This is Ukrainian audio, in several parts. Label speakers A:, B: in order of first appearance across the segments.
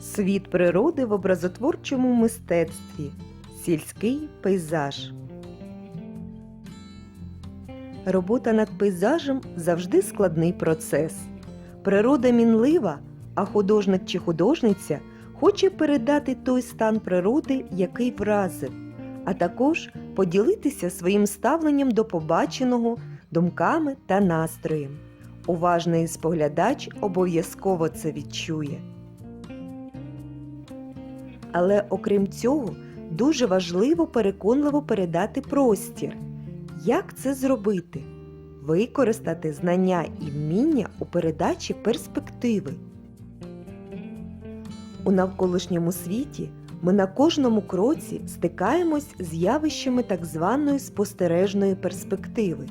A: Світ природи в образотворчому мистецтві. Сільський пейзаж. Робота над пейзажем завжди складний процес. Природа мінлива, а художник чи художниця хоче передати той стан природи, який вразив, а також поділитися своїм ставленням до побаченого, думками та настроєм. Уважний споглядач обов'язково це відчує. Але окрім цього, дуже важливо переконливо передати простір. Як це зробити? Використати знання і вміння у передачі перспективи. У навколишньому світі ми на кожному кроці стикаємось з явищами так званої спостережної перспективи.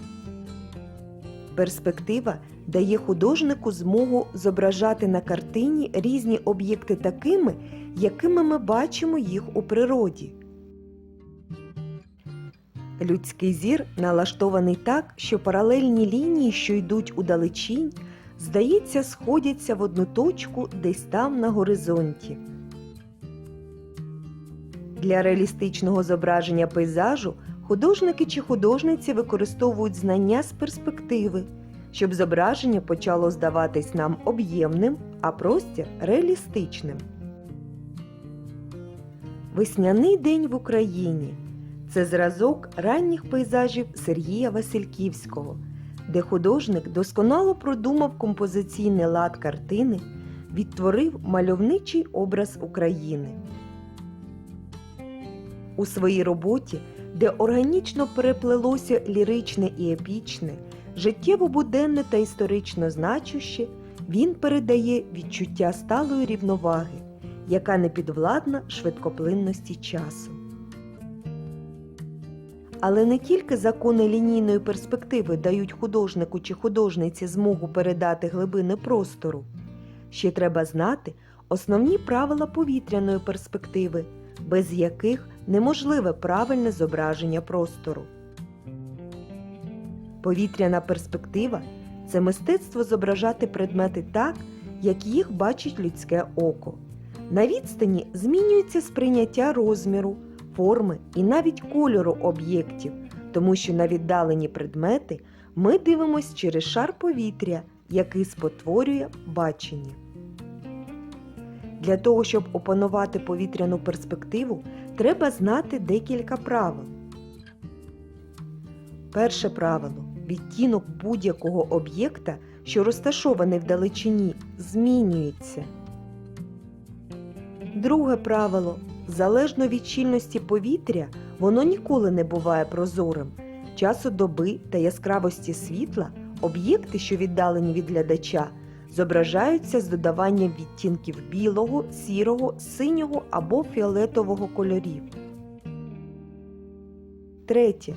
A: Перспектива дає художнику змогу зображати на картині різні об'єкти такими, якими ми бачимо їх у природі. Людський зір налаштований так, що паралельні лінії, що йдуть удалечінь, здається, сходяться в одну точку десь там на горизонті. Для реалістичного зображення пейзажу художники чи художниці використовують знання з перспективи, щоб зображення почало здаватись нам об'ємним, а простір – реалістичним. Весняний день в Україні – це зразок ранніх пейзажів Сергія Васильківського, де художник досконало продумав композиційний лад картини, відтворив мальовничий образ України. У своїй роботі, де органічно переплелося ліричне і епічне, життєво-буденне та історично значуще, він передає відчуття сталої рівноваги, яка не підвладна швидкоплинності часу. Але не тільки закони лінійної перспективи дають художнику чи художниці змогу передати глибини простору. Ще треба знати основні правила повітряної перспективи, без яких неможливе правильне зображення простору. Повітряна перспектива – це мистецтво зображати предмети так, як їх бачить людське око. На відстані змінюється сприйняття розміру, форми і навіть кольору об'єктів, тому що на віддалені предмети ми дивимося через шар повітря, який спотворює бачення. Для того, щоб опанувати повітряну перспективу, треба знати декілька правил. Перше правило – відтінок будь-якого об'єкта, що розташований вдалечині, змінюється. Друге правило – залежно від щільності повітря, воно ніколи не буває прозорим. Часу доби та яскравості світла об'єкти, що віддалені від глядача, зображаються з додаванням відтінків білого, сірого, синього або фіолетового кольорів. Третє.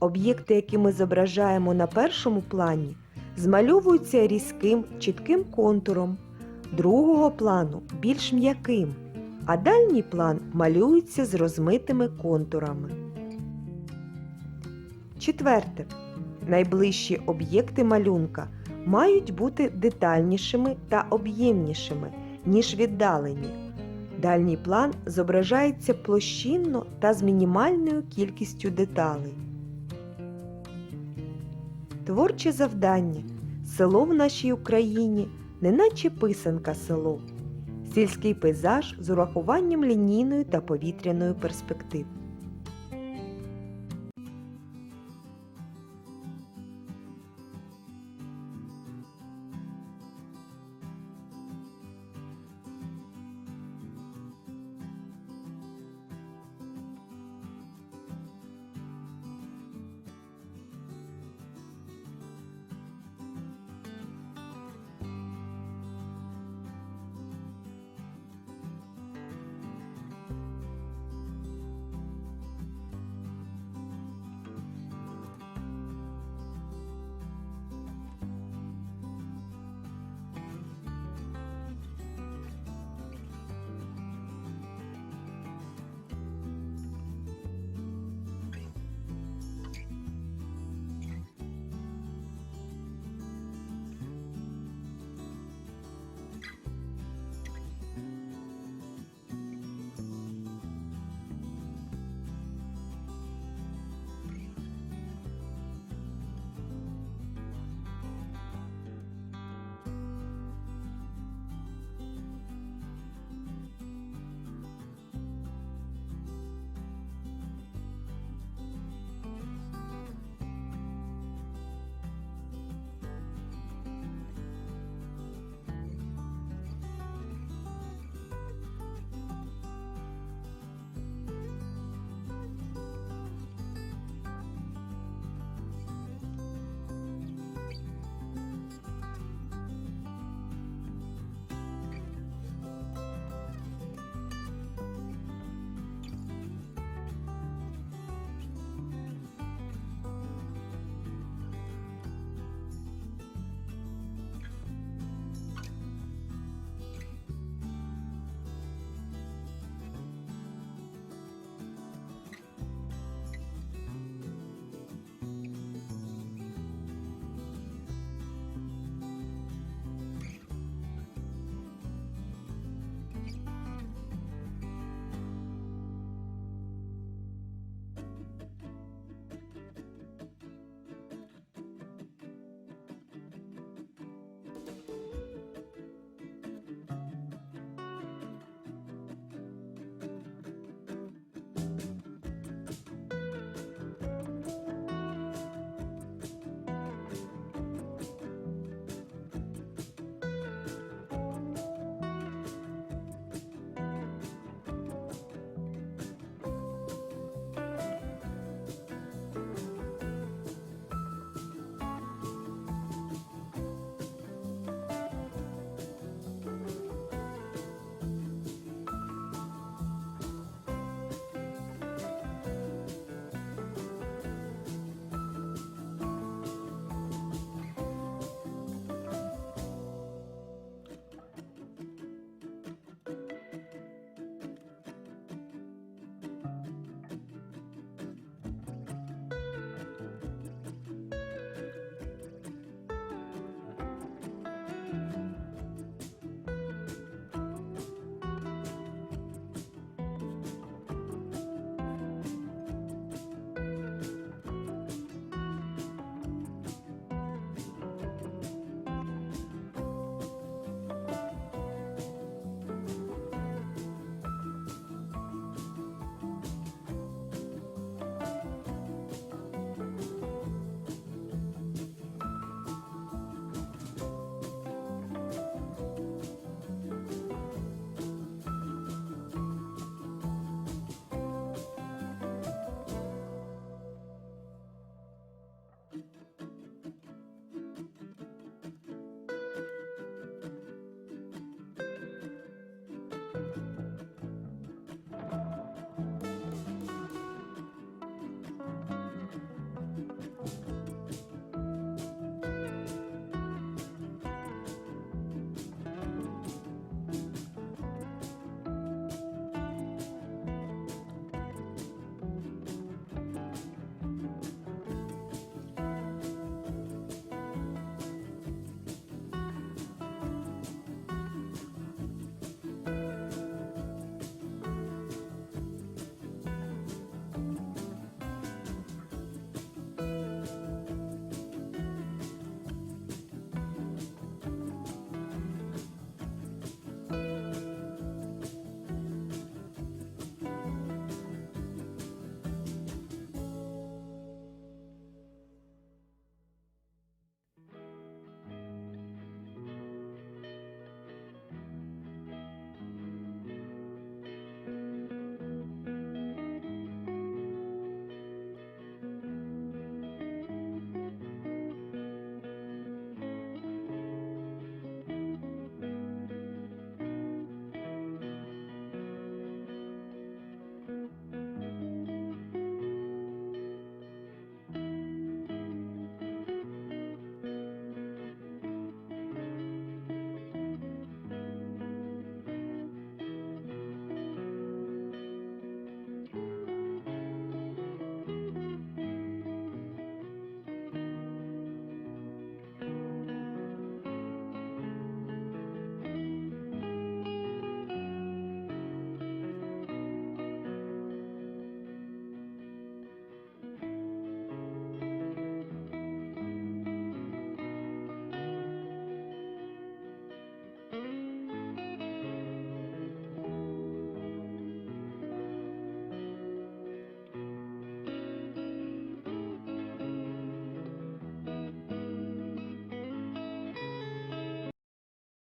A: Об'єкти, які ми зображаємо на першому плані, змальовуються різким, чітким контуром, другого плану – більш м'яким, а дальній план малюється з розмитими контурами. Четверте. Найближчі об'єкти малюнка мають бути детальнішими та об'ємнішими, ніж віддалені. Дальній план зображається площинно та з мінімальною кількістю деталей. Творче завдання. Село в нашій Україні, неначе писанка село. Сільський пейзаж з урахуванням лінійної та повітряної перспектив.